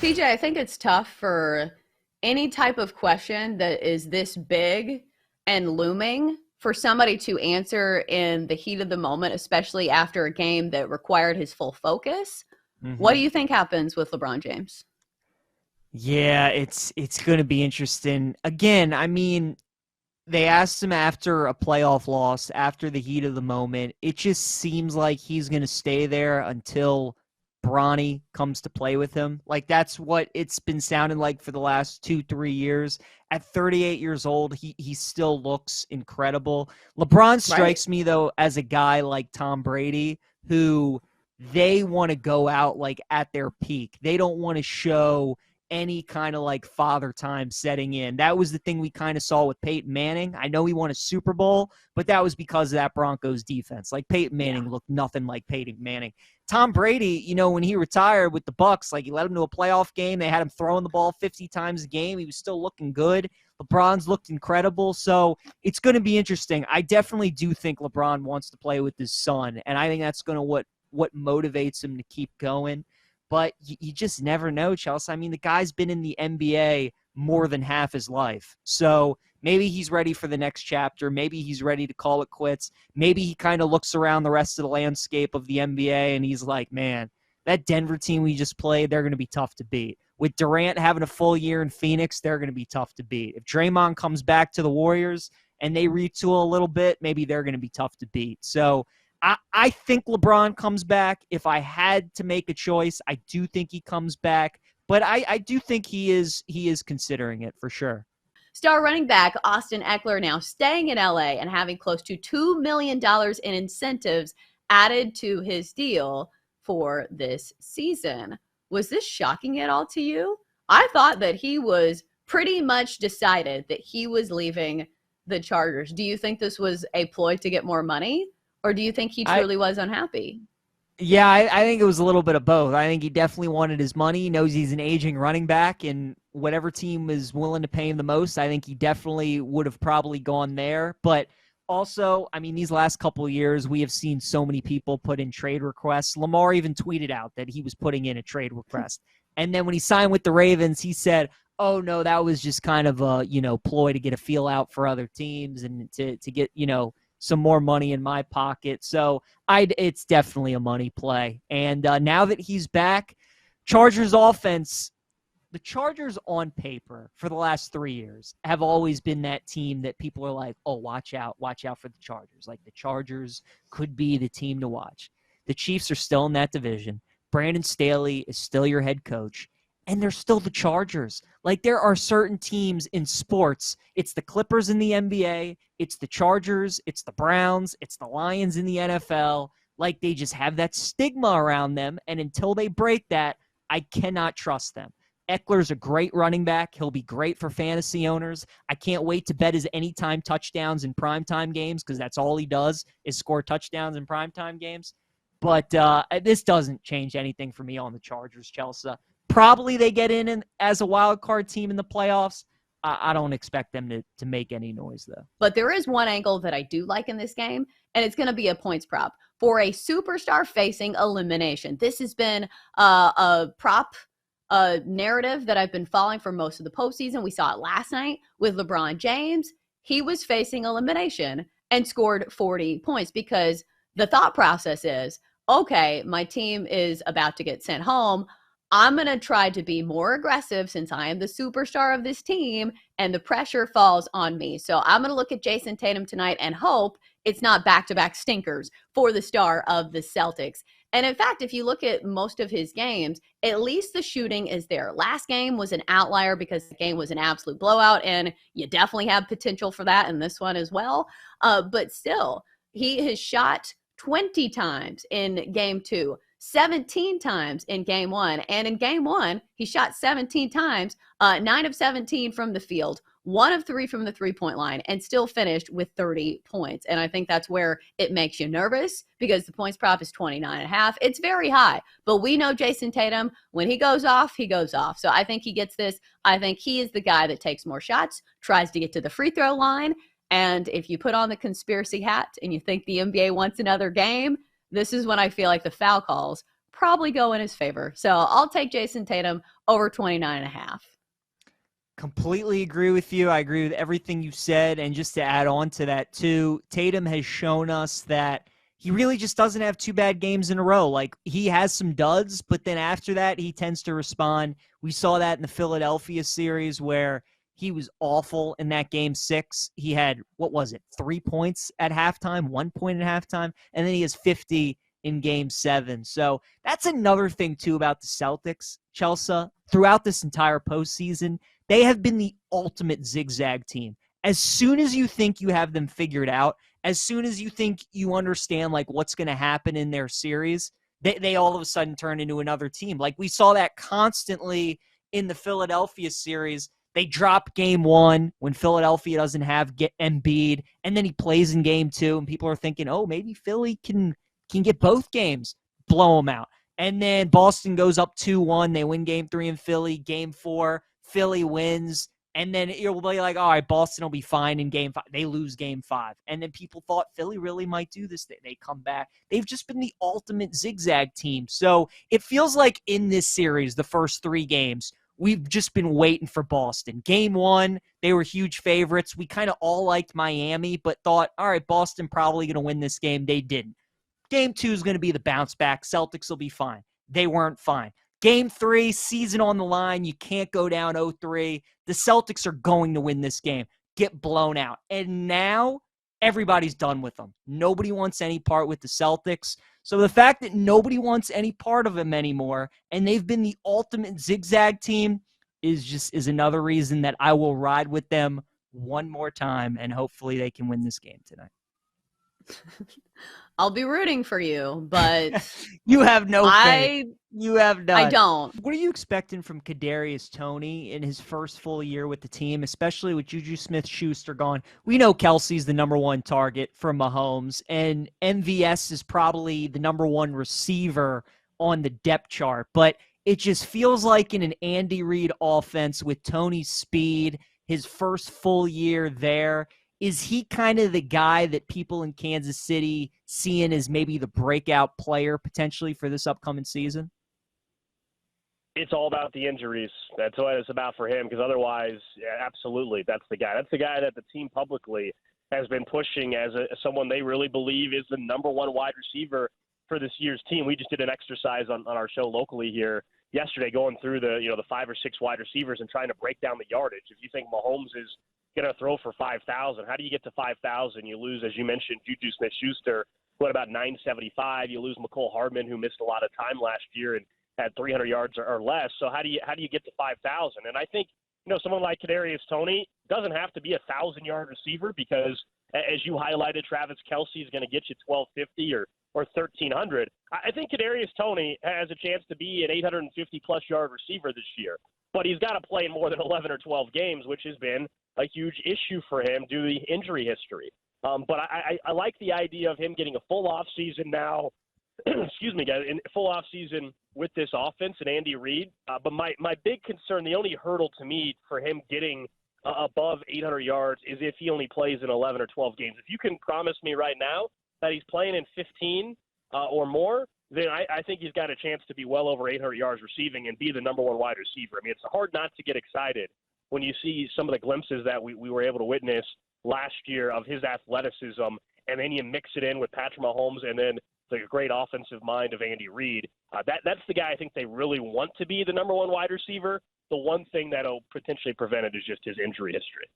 PJ, I think it's tough for any type of question that is this big and looming for somebody to answer in the heat of the moment, especially after a game that required his full focus. What do Hmm. you think happens with LeBron James? Yeah, it's going to be interesting. Again, I mean, they asked him after a playoff loss, after the heat of the moment. It just seems like he's going to stay there until Bronny comes to play with him. Like that's what it's been sounding like for the last 2, 3 years. At 38 years old, he still looks incredible. LeBron Right. strikes me though as a guy like Tom Brady who they want to go out like at their peak. They don't want to show any kind of like father time setting in. That was the thing we kind of saw with Peyton Manning. I know he won a Super Bowl, but that was because of that Broncos defense. Like Peyton Yeah. Manning looked nothing like Peyton Manning. Tom Brady, when he retired with the Bucks, like he led him to a playoff game. They had him throwing the ball 50 times a game. He was still looking good. LeBron's looked incredible. So it's going to be interesting. I definitely do think LeBron wants to play with his son, and I think that's going to what motivates him to keep going. But you just never know, Chelsea. I mean, the guy's been in the NBA more than half his life. So maybe he's ready for the next chapter. Maybe he's ready to call it quits. Maybe he kind of looks around the rest of the landscape of the NBA and he's like, man, that Denver team we just played, they're going to be tough to beat. With Durant having a full year in Phoenix, they're going to be tough to beat. If Draymond comes back to the Warriors and they retool a little bit, maybe they're going to be tough to beat. So I think LeBron comes back. If I had to make a choice, I do think he comes back. But I do think he is considering it for sure. Star running back Austin Eckler now staying in LA and having close to $2 million in incentives added to his deal for this season. Was this shocking at all to you? I thought that he was pretty much decided that he was leaving the Chargers. Do you think this was a ploy to get more money? Or do you think he I truly was unhappy? Yeah, I think it was a little bit of both. I think he definitely wanted his money. He knows he's an aging running back, and whatever team is willing to pay him the most, I think he definitely would have probably gone there. But also, I mean, these last couple of years, we have seen so many people put in trade requests. Lamar even tweeted out that he was putting in a trade request. And then when he signed with the Ravens, he said, oh, no, that was just kind of a, ploy to get a feel out for other teams and to get, some more money in my pocket. So it's definitely a money play. And now that he's back, Chargers offense, the Chargers on paper for the last 3 years have always been that team that people are like, oh, watch out for the Chargers. Like the Chargers could be the team to watch. The Chiefs are still in that division. Brandon Staley is still your head coach. And they're still the Chargers. Like there are certain teams in sports. It's the Clippers in the NBA. It's the Chargers. It's the Browns. It's the Lions in the NFL. Like they just have that stigma around them. And until they break that, I cannot trust them. Eckler's a great running back. He'll be great for fantasy owners. I can't wait to bet his anytime touchdowns in primetime games because that's all he does is score touchdowns in primetime games. But this doesn't change anything for me on the Chargers, Chelsea. Probably they get in as a wild card team in the playoffs. I don't expect them to make any noise, though. But there is one angle that I do like in this game, and it's going to be a points prop for a superstar facing elimination. This has been a prop narrative that I've been following for most of the postseason. We saw it last night with LeBron James. He was facing elimination and scored 40 points because the thought process is, okay, my team is about to get sent home. I'm going to try to be more aggressive since I am the superstar of this team and the pressure falls on me. So I'm going to look at Jason Tatum tonight and hope it's not back-to-back stinkers for the star of the Celtics. And in fact, if you look at most of his games, at least the shooting is there. Last game was an outlier because the game was an absolute blowout, and you definitely have potential for that in this one as well. But still, he has shot 20 times in game two, 17 times in game one. And in game one, he shot 17 times, 9 of 17 from the field, 1 of 3 from the three-point line, and still finished with 30 points. And I think that's where it makes you nervous because the points prop is 29.5. It's very high. But we know Jason Tatum, when he goes off, he goes off. So I think he gets this. I think he is the guy that takes more shots, tries to get to the free throw line. And if you put on the conspiracy hat and you think the NBA wants another game, this is when I feel like the foul calls probably go in his favor. So I'll take Jason Tatum over 29.5. Completely agree with you. I agree with everything you said. And just to add on to that, too, Tatum has shown us that he really just doesn't have two bad games in a row. Like, he has some duds, but then after that, he tends to respond. We saw that in the Philadelphia series where he was awful in that game 6. He had, 3 points at halftime, 1 point at halftime, and then he has 50 in game 7. So that's another thing, too, about the Celtics, Chelsa. Throughout this entire postseason, they have been the ultimate zigzag team. As soon as you think you have them figured out, as soon as you think you understand like what's going to happen in their series, they all of a sudden turn into another team. Like we saw that constantly in the Philadelphia series. They drop game 1 when Philadelphia doesn't have Embiid, and then he plays in game 2, and people are thinking, oh, maybe Philly can get both games, blow them out. And then Boston goes up 2-1. They win game 3 in Philly. Game 4, Philly wins. And then you'll be like, all right, Boston will be fine in game 5. They lose game 5. And then people thought Philly really might do this. They come back. They've just been the ultimate zigzag team. So it feels like in this series, the first 3 games, we've just been waiting for Boston. Game 1, they were huge favorites. We kind of all liked Miami, but thought, all right, Boston probably going to win this game. They didn't. Game 2 is going to be the bounce back. Celtics will be fine. They weren't fine. Game 3, season on the line. You can't go down 0-3. The Celtics are going to win this game. Get blown out. And now everybody's done with them. Nobody wants any part with the Celtics. So the fact that nobody wants any part of them anymore, and they've been the ultimate zigzag team, is another reason that I will ride with them one more time, and hopefully they can win this game tonight. I'll be rooting for you, but you have no faith. You have none. I don't. What are you expecting from Kadarius Toney in his first full year with the team, especially with Juju Smith-Schuster gone? We know Kelsey's the number 1 target for Mahomes, and MVS is probably the number 1 receiver on the depth chart, but it just feels like in an Andy Reid offense with Toney's speed, his first full year there, is he kind of the guy that people in Kansas City seeing as maybe the breakout player potentially for this upcoming season? It's all about the injuries. That's what it's about for him, because otherwise, yeah, absolutely, that's the guy. That's the guy that the team publicly has been pushing as someone they really believe is the number 1 wide receiver for this year's team. We just did an exercise on our show locally here yesterday, going through the 5 or 6 wide receivers and trying to break down the yardage. If you think Mahomes is going to throw for 5,000, how do you get to 5,000? You lose, as you mentioned, Juju Smith-Schuster, who had about 975. You lose McCole Hardman, who missed a lot of time last year and had 300 yards or less. So how do you get to 5,000? And I think, someone like Kadarius Toney doesn't have to be a 1,000-yard receiver, because as you highlighted, Travis Kelsey is going to get you 1,250 or 1,300. I think Kadarius Toney has a chance to be an 850-plus yard receiver this year, but he's got to play in more than 11 or 12 games, which has been a huge issue for him due to the injury history. But I like the idea of him getting a full off season now. Excuse me, guys, in full off season with this offense and Andy Reid. But my big concern, the only hurdle to me for him getting above 800 yards is if he only plays in 11 or 12 games. If you can promise me right now that he's playing in 15 or more, then I think he's got a chance to be well over 800 yards receiving and be the number 1 wide receiver. I mean, it's hard not to get excited when you see some of the glimpses that we were able to witness last year of his athleticism, and then you mix it in with Patrick Mahomes and then the great offensive mind of Andy Reid. That's the guy I think they really want to be the number 1 wide receiver. The one thing that'll potentially prevent it is just his injury history.